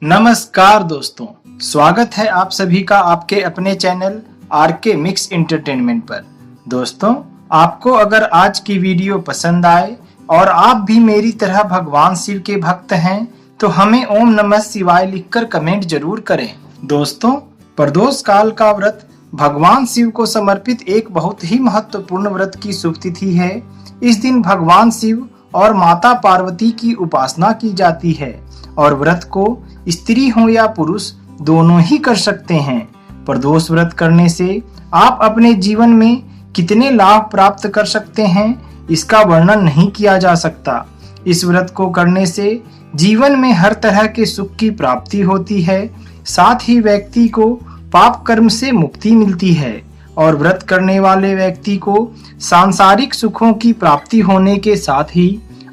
नमस्कार दोस्तों, स्वागत है आप सभी का आपके अपने चैनल आरके मिक्स एंटरटेनमेंट पर। दोस्तों, आपको अगर आज की वीडियो पसंद आए और आप भी मेरी तरह भगवान शिव के भक्त हैं तो हमें ओम नमः शिवाय लिखकर कमेंट जरूर करें। दोस्तों, प्रदोष काल का व्रत भगवान शिव को समर्पित एक बहुत ही महत्वपूर्ण व्रत की शुभ तिथि है। इस दिन भगवान शिव और माता पार्वती की उपासना की जाती है और व्रत को स्त्री हो या पुरुष दोनों ही कर सकते हैं। प्रदोष व्रत करने से आप अपने जीवन में कितने लाभ प्राप्त कर सकते हैं इसका वर्णन नहीं किया जा सकता। इस व्रत को करने से जीवन में हर तरह के सुख की प्राप्ति होती है, साथ ही व्यक्ति को पाप कर्म से मुक्ति मिलती है और व्रत करने वाले व्यक्ति को सांसारिक सुखों की प्राप्ति होने के साथ ही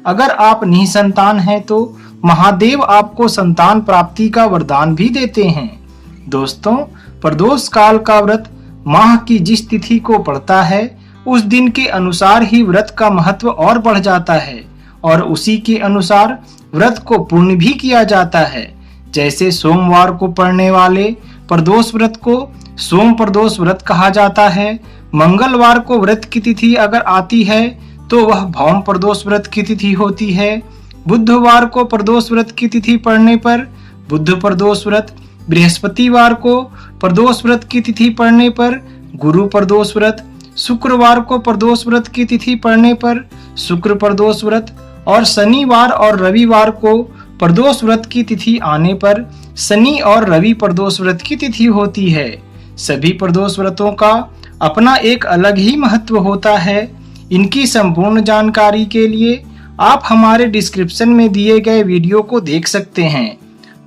अगर आप निसंतान हैं तो महादेव आपको संतान प्राप्ति का वरदान भी देते हैं। दोस्तों, प्रदोष काल का व्रत माह की जिस तिथि को पड़ता है उस दिन के अनुसार ही व्रत का महत्व और बढ़ जाता है और उसी के अनुसार व्रत को पूर्ण भी किया जाता है। जैसे सोमवार को पड़ने वाले प्रदोष व्रत को सोम प्रदोष व्रत कहा जाता है। मंगलवार को व्रत की तिथि अगर आती है तो वह भौम प्रदोष व्रत की तिथि होती है। बुधवार को प्रदोष व्रत की तिथि पड़ने पर बुध प्रदोष व्रत, बृहस्पतिवार को प्रदोष व्रत की तिथि पड़ने पर गुरु प्रदोष व्रत, शुक्रवार को प्रदोष व्रत की तिथि पड़ने पर शुक्र प्रदोष व्रत और शनिवार और रविवार को प्रदोष व्रत की तिथि आने पर शनि और रवि प्रदोष व्रत की तिथि होती है। सभी प्रदोष व्रतों का अपना एक अलग ही महत्व होता है। इनकी संपूर्ण जानकारी के लिए आप हमारे डिस्क्रिप्शन में दिए गए वीडियो को देख सकते हैं।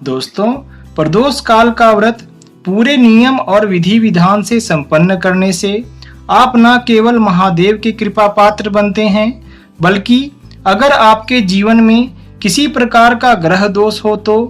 दोस्तों, प्रदोष काल का व्रत पूरे नियम और विधि विधान से संपन्न करने से आप न केवल महादेव के कृपा पात्र बनते हैं बल्कि अगर आपके जीवन में किसी प्रकार का ग्रह दोष हो तो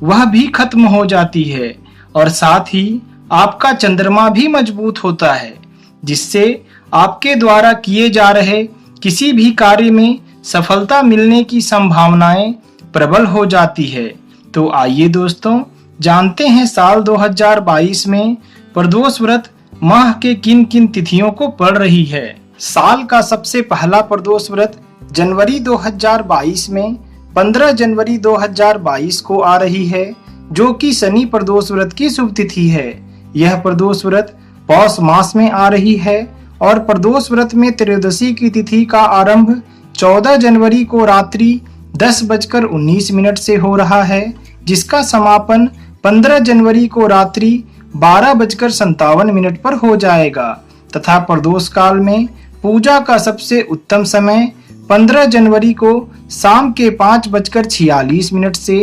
वह भी खत्म हो जाती है और साथ ही आपका चंद्रमा भी मजबूत होता है, जिससे आपके द्वारा किए जा रहे किसी भी कार्य में सफलता मिलने की संभावनाएं प्रबल हो जाती है। तो आइए दोस्तों, जानते हैं साल 2022 में प्रदोष व्रत माह के किन किन तिथियों को पड़ रही है। साल का सबसे पहला प्रदोष व्रत जनवरी 2022 में 15 जनवरी 2022 को आ रही है, जो कि शनि प्रदोष व्रत की शुभ तिथि है। यह प्रदोष व्रत पौष मास में आ रही है और प्रदोष व्रत में त्रयोदशी की तिथि का आरंभ 14 जनवरी को रात्रि 10:19 से हो रहा है, जिसका समापन 15 जनवरी को रात्रि 12:57 पर हो जाएगा तथा प्रदोष काल में पूजा का सबसे उत्तम समय 15 जनवरी को शाम के 5:46 से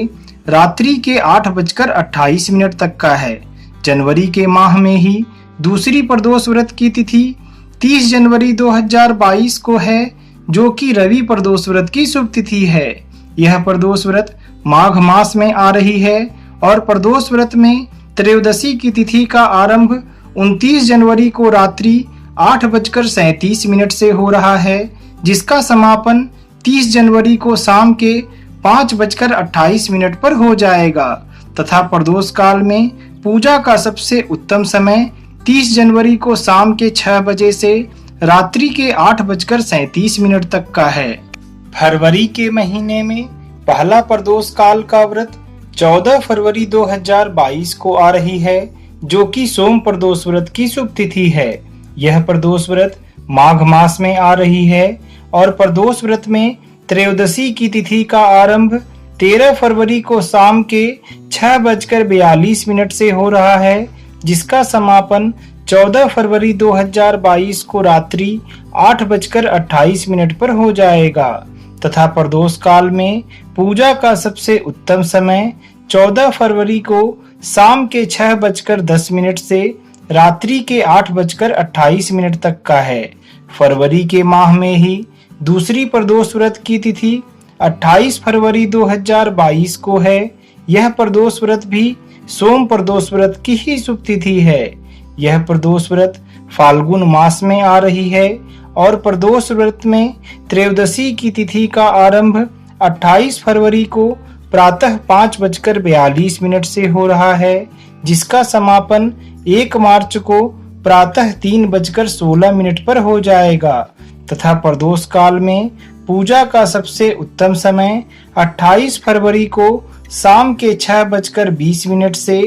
रात्रि के 8:28 तक का है। जनवरी के माह में ही दूसरी प्रदोष व्रत की तिथि 30 जनवरी 2022 को है, जो कि रवि प्रदोष व्रत की शुभ तिथि है। यह प्रदोष व्रत माघ मास में आ रही है और प्रदोष व्रत में त्रयोदशी की तिथि का आरंभ 29 जनवरी को रात्रि 8:37 से हो रहा है, जिसका समापन 30 जनवरी को शाम के 5:28 पर हो जाएगा तथा प्रदोष काल में पूजा का सबसे उत्तम समय 30 जनवरी को शाम के 6 बजे से रात्रि के 8:37 तक का है। फरवरी के महीने में पहला प्रदोष काल का व्रत 14 फरवरी 2022 को आ रही है, जो कि सोम प्रदोष व्रत की शुभ तिथि है। यह प्रदोष व्रत माघ मास में आ रही है और प्रदोष व्रत में त्रयोदशी की तिथि का आरंभ 13 फरवरी को शाम के 6:42 से हो रहा है, जिसका समापन 14 फरवरी 2022 को रात्रि 8:28 पर हो जाएगा तथा प्रदोष काल में पूजा का सबसे उत्तम समय 14 फरवरी को शाम के 6:10 से रात्रि के 8:28 तक का है। फरवरी के माह में ही दूसरी प्रदोष व्रत की तिथि 28 फरवरी 2022 को है। यह प्रदोष व्रत भी सोम प्रदोष व्रत की ही शुभ तिथि है। यह प्रदोष व्रत फाल्गुन मास में आ रही है और प्रदोष व्रत में त्रयोदशी की तिथि का आरंभ 28 फरवरी को प्रातः 5:42 से हो रहा है, जिसका समापन 1 मार्च को प्रातः 3:16 पर हो जाएगा तथा प्रदोष काल में पूजा का सबसे उत्तम समय 28 फरवरी को शाम के 6:20 से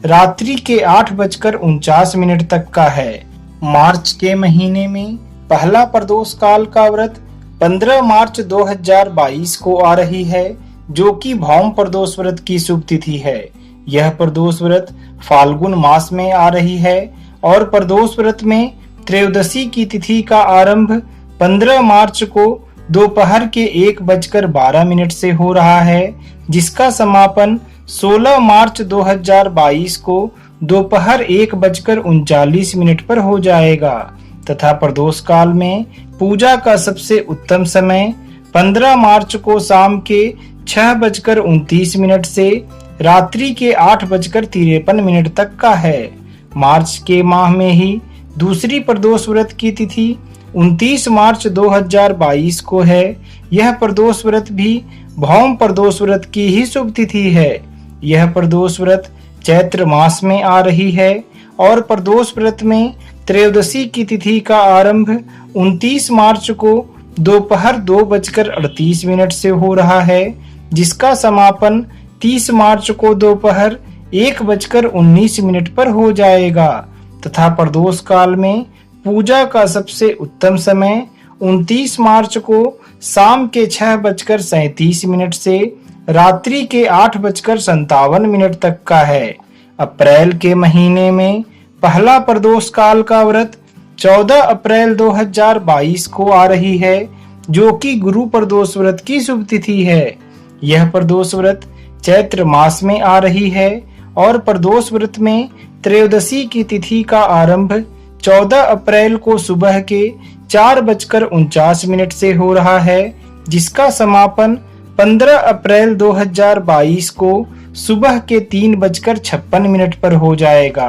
रात्रि के 8:49 तक का है। मार्च के महीने में पहला प्रदोष काल का व्रत 15 मार्च 2022 को आ रही है, जो कि भौम प्रदोष व्रत की शुभ तिथि है। यह प्रदोष व्रत फाल्गुन मास में आ रही है और प्रदोष व्रत में त्रयोदशी की तिथि का आरंभ 15 मार्च को दोपहर के 1:12 से हो रहा है, जिसका समापन 16 मार्च 2022 को दोपहर 1:39 पर हो जाएगा तथा प्रदोष काल में पूजा का सबसे उत्तम समय 15 मार्च को शाम के 6:29 से रात्रि के 8:53 तक का है। मार्च के माह में ही दूसरी प्रदोष व्रत की तिथि 29 मार्च 2022 को है। यह प्रदोष व्रत भी भौम प्रदोष व्रत की ही शुभ तिथि है। यह प्रदोष व्रत चैत्र मास में आ रही है और प्रदोष व्रत में त्रयोदशी की तिथि का आरंभ 29 मार्च को दोपहर 2:38 से हो रहा है, जिसका समापन 30 मार्च को दोपहर 1:19 पर हो जाएगा तथा प्रदोष काल में पूजा का सबसे उत्तम समय 29 मार्च को शाम के 6:37 से रात्रि के 8:57 तक का है। अप्रैल के महीने में पहला प्रदोष काल का व्रत 14 अप्रैल 2022 को आ रही है, जो कि गुरु प्रदोष व्रत की शुभ तिथि है। यह प्रदोष व्रत चैत्र मास में आ रही है और प्रदोष व्रत में त्रयोदशी की तिथि का आरंभ 14 अप्रैल को सुबह के 4:49 से हो रहा है, जिसका समापन 15 अप्रैल 2022 को सुबह के 3:56 पर हो जाएगा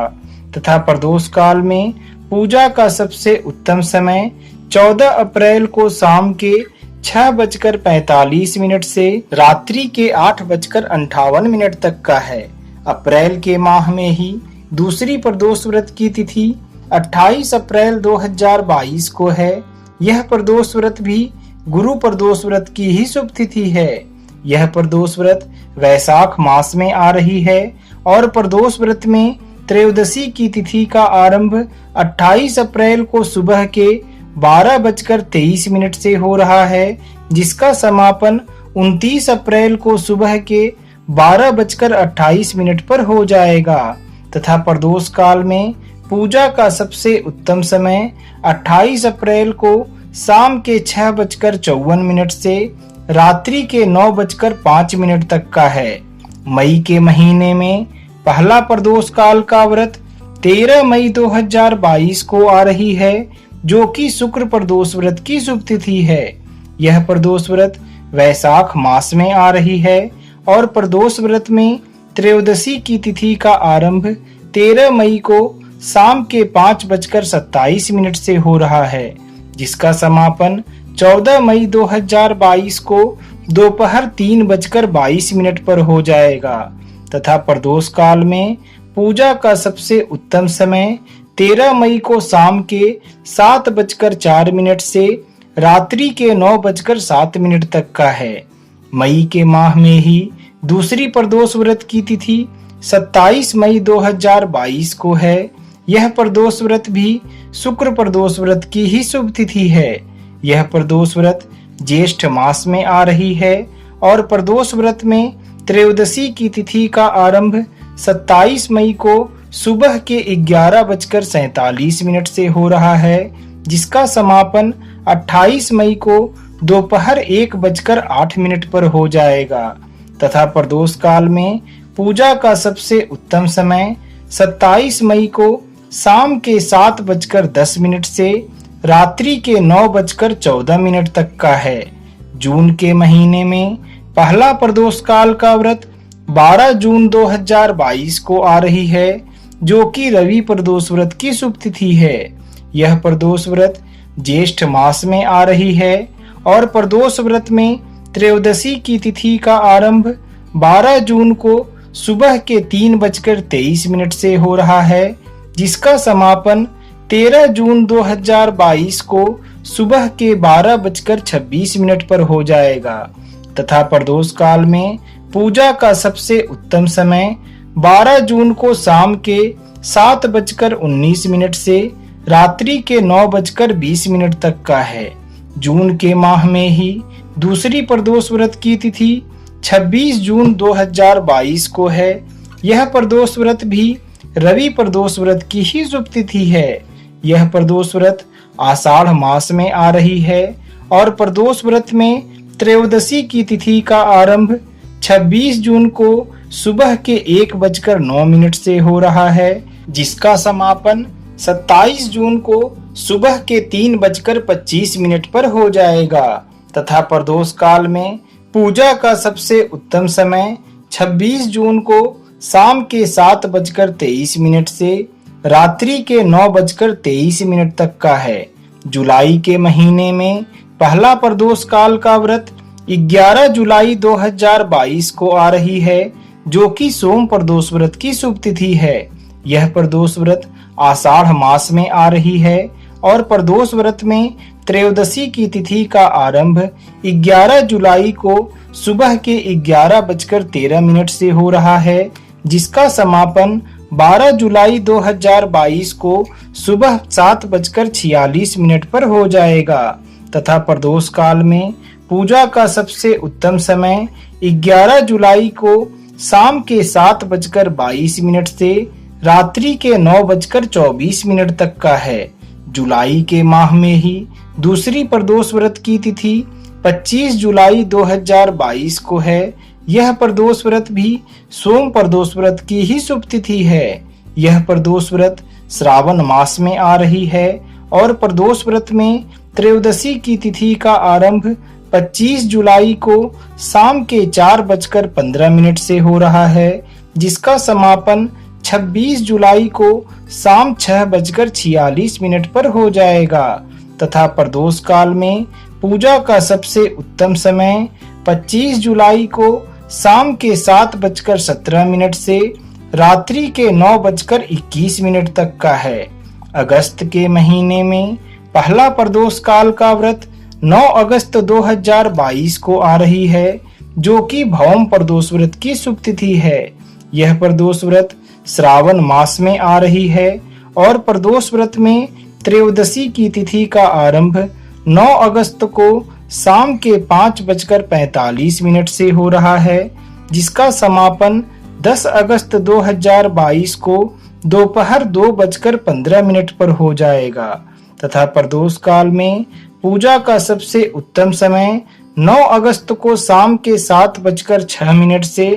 तथा प्रदोष काल में पूजा का सबसे उत्तम समय 14 अप्रैल को शाम के 6:45 से रात्रि के 8:58 तक का है। अप्रैल के माह में ही दूसरी प्रदोष व्रत की तिथि 28 अप्रैल 2022 को है। यह प्रदोष व्रत भी गुरु प्रदोष व्रत की ही शुभ तिथि है। यह प्रदोष व्रत वैशाख मास में आ रही है और प्रदोष व्रत में त्रयोदशी की तिथि का आरंभ 28 अप्रैल को सुबह के 12:23 से हो रहा है, जिसका समापन 29 अप्रैल को सुबह के 12:28 पर हो जाएगा तथा प्रदोष काल में पूजा का सबसे उत्तम समय 28 अप्रैल को शाम के 6:54 से रात्रि के 9:05 तक का है। मई के महीने में पहला प्रदोष काल का व्रत 13 मई 2022 को आ रही है, जो कि शुक्र प्रदोष व्रत की शुभ तिथि है। यह प्रदोष व्रत वैशाख मास में आ रही है और प्रदोष व्रत में त्रयोदशी की तिथि का आरंभ 13 मई को शाम के 5:27 से हो रहा है, जिसका समापन 14 मई 2022 को दोपहर 3:22 पर हो जाएगा तथा प्रदोष काल में पूजा का सबसे उत्तम समय 13 मई को शाम के 7:04 से रात्रि के 9:07 तक का है। मई के माह में ही दूसरी प्रदोष व्रत की तिथि 27 मई 2022 को है। यह प्रदोष व्रत भी शुक्र प्रदोष व्रत की ही शुभ तिथि है। यह प्रदोष व्रत ज्येष्ठ मास में आ रही है और प्रदोष व्रत में त्रयोदशी की तिथि का आरंभ 27 मई को सुबह के 11:47 से हो रहा है, जिसका समापन 28 मई को दोपहर 1:08 पर हो जाएगा तथा प्रदोष काल में पूजा का सबसे उत्तम समय 27 मई को शाम के 7:10 से रात्रि के 9:14 तक का है। जून के महीने में पहला प्रदोष काल का व्रत 12 जून 2022 को आ रही है, जो कि रवि प्रदोष व्रत की शुभ तिथि है। यह प्रदोष व्रत ज्येष्ठ मास में आ रही है और प्रदोष व्रत में त्रयोदशी की तिथि का आरंभ 12 जून को सुबह के 3:23 से हो रहा है, जिसका समापन 13 जून 2022 को सुबह के 12:26 पर हो जाएगा तथा प्रदोष काल में पूजा का सबसे उत्तम समय 12 जून को शाम के 7:19 से रात्रि के 9:20 तक का है। जून के माह में ही दूसरी प्रदोष व्रत की तिथि 26 जून 2022 को है। यह प्रदोष व्रत भी रवि प्रदोष व्रत की ही शुभ तिथि है। यह प्रदोष व्रत आषाढ़ मास में आ रही है और प्रदोष व्रत में त्रयोदशी की तिथि का आरंभ 26 जून को सुबह के 1:09 से हो रहा है, जिसका समापन 27 जून को सुबह के 3:25 पर हो जाएगा तथा प्रदोष काल में पूजा का सबसे उत्तम समय 26 जून को शाम के 7:23 से रात्रि के 9:23 तक का है। जुलाई के महीने में पहला प्रदोष काल का व्रत 11 जुलाई 2022 को आ रही है, जो कि सोम प्रदोष व्रत की शुभ तिथि है। यह प्रदोष व्रत आषाढ़ मास में आ रही है और प्रदोष व्रत में त्रयोदशी की तिथि का आरंभ 11 जुलाई को सुबह के 11:13 से हो रहा है, जिसका समापन 12 जुलाई 2022 को सुबह 7:46 पर हो जाएगा तथा प्रदोष काल में पूजा का सबसे उत्तम समय 11 जुलाई को शाम के 7:22 से रात्रि के 9:24 तक का है। जुलाई के माह में ही दूसरी प्रदोष व्रत की तिथि 25 जुलाई 2022 को है। यह प्रदोष व्रत भी सोम प्रदोष व्रत की ही शुभ तिथि है। यह प्रदोष व्रत श्रावण मास में आ रही है और प्रदोष व्रत में त्रयोदशी की तिथि का आरंभ 25 जुलाई को शाम के 4:15 से हो रहा है, जिसका समापन 26 जुलाई को शाम 6:46 पर हो जाएगा तथा प्रदोष काल में पूजा का सबसे उत्तम समय 25 जुलाई को शाम के 7:17 से रात्रि के 9:21 तक का है। अगस्त के महीने में पहला प्रदोष काल का व्रत 9 अगस्त 2022 को आ रही है, जो कि भौम प्रदोष व्रत की शुभ तिथि है। यह प्रदोष व्रत श्रावण मास में आ रही है और प्रदोष व्रत में त्रयोदशी की तिथि का आरंभ 9 अगस्त को शाम के 5:45 से हो रहा है, जिसका समापन 10 अगस्त 2022 को दोपहर 2:15 पर हो जाएगा तथा प्रदोष काल में पूजा का सबसे उत्तम समय 9 अगस्त को शाम के 7:06 से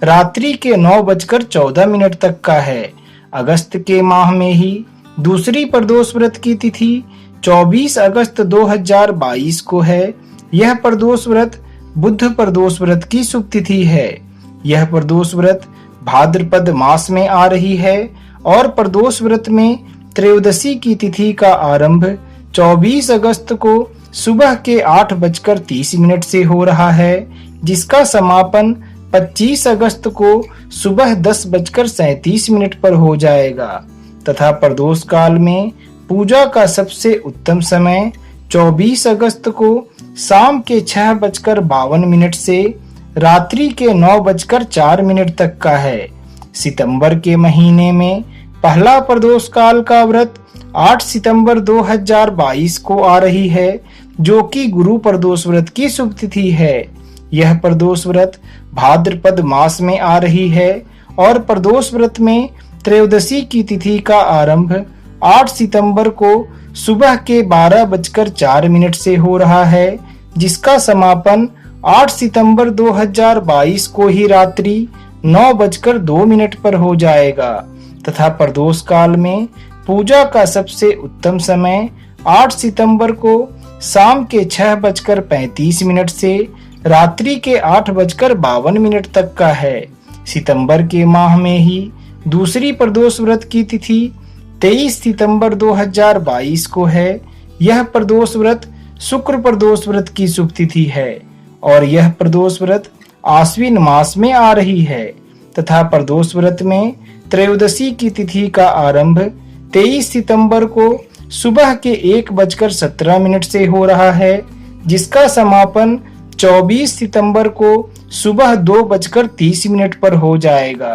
रात्रि के 9:14 तक का है। अगस्त के माह में ही दूसरी प्रदोष व्रत की तिथि 24 अगस्त 2022 को है। यह प्रदोष व्रत बुध प्रदोष व्रत की शुभ तिथि है। यह प्रदोष व्रत भाद्रपद मास में आ रही है और प्रदोष व्रत में त्रयोदशी की तिथि का आरंभ 24 अगस्त को सुबह के 8:30 से हो रहा है, जिसका समापन 25 अगस्त को सुबह 10:37 पर हो जाएगा तथा प्रदोष काल में पूजा का सबसे उत्तम समय 24 अगस्त को शाम के 6:52 से रात्रि के 9:04 तक का है। सितंबर के महीने में पहला प्रदोष काल का व्रत 8 सितंबर 2022 को आ रही है, जो कि गुरु प्रदोष व्रत की शुभ तिथि है। यह प्रदोष व्रत भाद्रपद मास में आ रही है और प्रदोष व्रत में त्रयोदशी की तिथि का आरंभ 8 सितंबर को सुबह के 12:04 से हो रहा है, जिसका समापन 8 सितंबर 2022 को ही रात्रि 9:02 पर हो जाएगा तथा प्रदोष काल में पूजा का सबसे उत्तम समय 8 सितंबर को शाम के 6:35 से रात्रि के 8:52 तक का है। सितंबर के माह में ही दूसरी प्रदोष व्रत की तिथि 23 सितंबर 2022 को है। यह प्रदोष व्रत शुक्र प्रदोष व्रत की शुभ तिथि है और यह प्रदोष व्रत आश्विन मास में आ रही है तथा प्रदोष व्रत में त्रयोदशी की तिथि का आरंभ 23 सितंबर को सुबह के 1:17 से हो रहा है, जिसका समापन 24 सितंबर को सुबह 2:30 पर हो जाएगा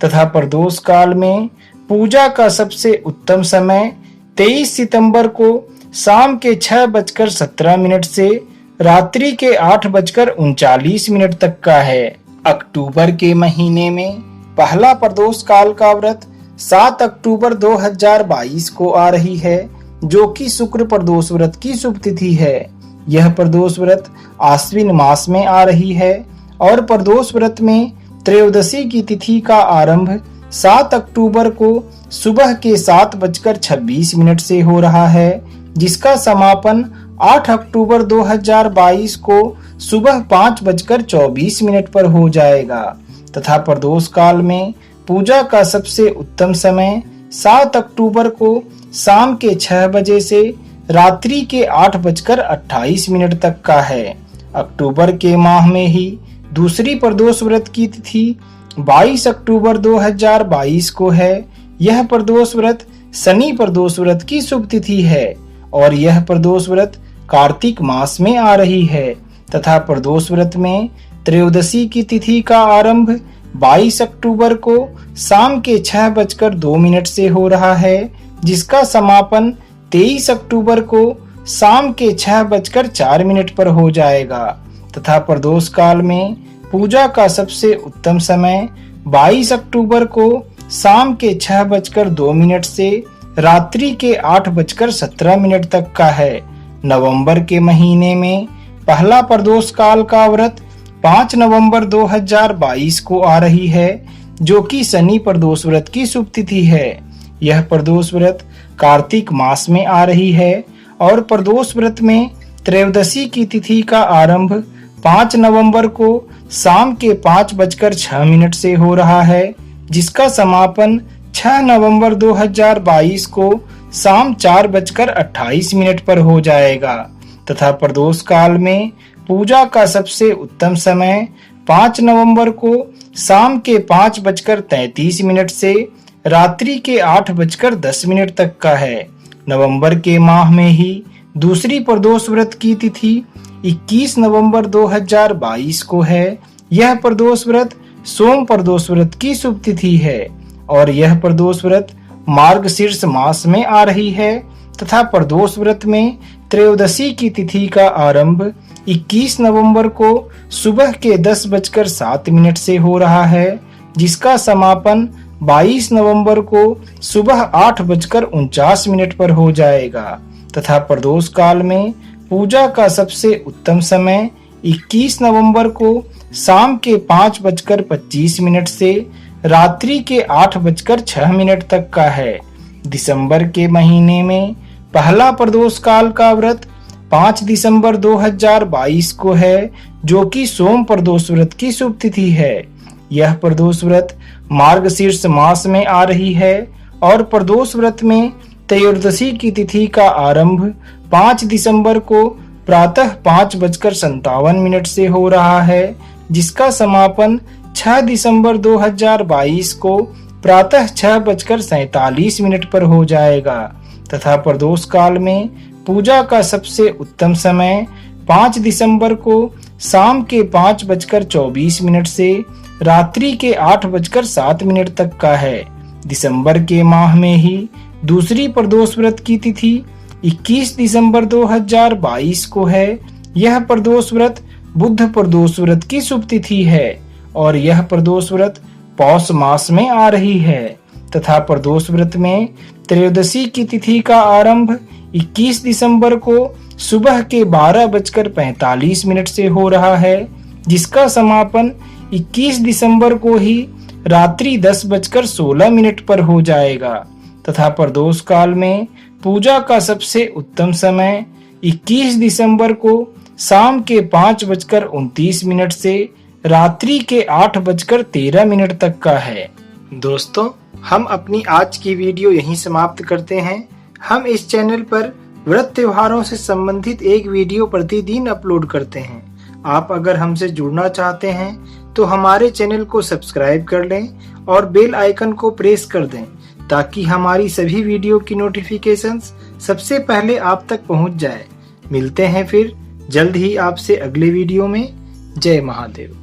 तथा प्रदोष काल में पूजा का सबसे उत्तम समय 23 सितंबर को शाम के 6:17 से रात्रि के 8:39 तक का है। अक्टूबर के महीने में पहला प्रदोष काल का व्रत 7 अक्टूबर 2022 को आ रही है, जो कि शुक्र प्रदोष व्रत की शुभ तिथि है। यह प्रदोष व्रत आश्विन मास में आ रही है और प्रदोष व्रत में त्रयोदशी की तिथि का आरंभ 7 अक्टूबर को सुबह के 7:26 से हो रहा है, जिसका समापन 8 अक्टूबर 2022 को सुबह 5:24 पर हो जाएगा तथा प्रदोष काल में पूजा का सबसे उत्तम समय 7 अक्टूबर को शाम के 6 बजे से रात्रि के 8:28 तक का है। अक्टूबर के माह में ही दूसरी प्रदोष व्रत की तिथि 22 अक्टूबर 2022 को है। यह प्रदोष व्रत शनि प्रदोष व्रत की शुभ तिथि है और यह प्रदोष व्रत कार्तिक मास में आ रही है तथा प्रदोष व्रत में त्रयोदशी की तिथि का आरंभ 22 अक्टूबर को शाम के 6:02 से हो रहा है, जिसका समापन 23 अक्टूबर को शाम के 6:04 पर हो जाएगा तथा प्रदोष काल में पूजा का सबसे उत्तम समय 22 अक्टूबर को शाम के 6:02 से रात्रि के 8:17 तक का है। नवंबर के महीने में पहला प्रदोष काल का व्रत 5 नवंबर 2022 को आ रही है, जो कि शनि प्रदोष व्रत की शुभ तिथि है। यह प्रदोष व्रत कार्तिक मास में आ रही है और प्रदोष व्रत में त्रयोदशी की तिथि का आरंभ 5 नवंबर को शाम के 5:06 से हो रहा है, जिसका समापन 6 नवंबर 2022 को शाम 4:28 पर हो जाएगा तथा प्रदोष काल में पूजा का सबसे उत्तम समय 5 नवंबर को शाम के 5:33 से रात्रि के 8:10 तक का है। नवंबर के माह में ही दूसरी प्रदोष व्रत की तिथि 21 नवंबर 2022 को है। यह प्रदोष व्रत सोम प्रदोष व्रत की शुभ तिथि है और यह प्रदोष व्रत मार्गशीर्ष मास में आ रही है तथा प्रदोष व्रत में त्रयोदशी की तिथि का आरंभ 21 नवंबर को सुबह के 10:07 से हो रहा है, जिसका समापन 22 नवंबर को सुबह 8:49 पर हो जाएगा तथा प्रदोष काल में पूजा का सबसे उत्तम समय 21 नवंबर को शाम के 5:25 से रात्रि के 8:06 तक का है। दिसंबर के महीने में पहला प्रदोष काल का व्रत 5 दिसंबर 2022 को है, जो कि सोम प्रदोष व्रत की शुभ तिथि है। यह प्रदोष व्रत मार्गशीर्ष मास में आ रही है और प्रदोष व्रत में त्रयोदशी की तिथि का आरंभ 5 दिसंबर को प्रातः 5:57 से हो रहा है, जिसका समापन 6 दिसंबर 2022 को प्रातः 6:47 पर हो जाएगा तथा प्रदोष काल में पूजा का सबसे उत्तम समय 5 दिसंबर को शाम के 5:24 से रात्रि के 8:07 तक का है। दिसंबर के माह में ही दूसरी प्रदोष व्रत की तिथि 21 दिसंबर 2022 को है। यह प्रदोष व्रत बुध प्रदोष व्रत की शुभ तिथि है और यह प्रदोष व्रत पौष मास में आ रही है तथा प्रदोष व्रत में त्रयोदशी की तिथि का आरंभ 21 दिसंबर को सुबह के 12:45 से हो रहा है, जिसका समापन 21 दिसंबर को ही रात्रि 10:16 पर हो जाएगा तथा प्रदोष काल में पूजा का सबसे उत्तम समय 21 दिसंबर को शाम के 5:29 से रात्रि के 8:13 तक का है। दोस्तों, हम अपनी आज की वीडियो यहीं समाप्त करते हैं। हम इस चैनल पर व्रत त्योहारों से संबंधित एक वीडियो प्रतिदिन अपलोड करते हैं। आप अगर हमसे जुड़ना चाहते हैं तो हमारे चैनल को सब्सक्राइब कर लें और बेल आइकन को प्रेस कर दें ताकि हमारी सभी वीडियो की नोटिफिकेशंस सबसे पहले आप तक पहुंच जाए। मिलते हैं फिर जल्द ही आपसे अगले वीडियो में। जय महादेव।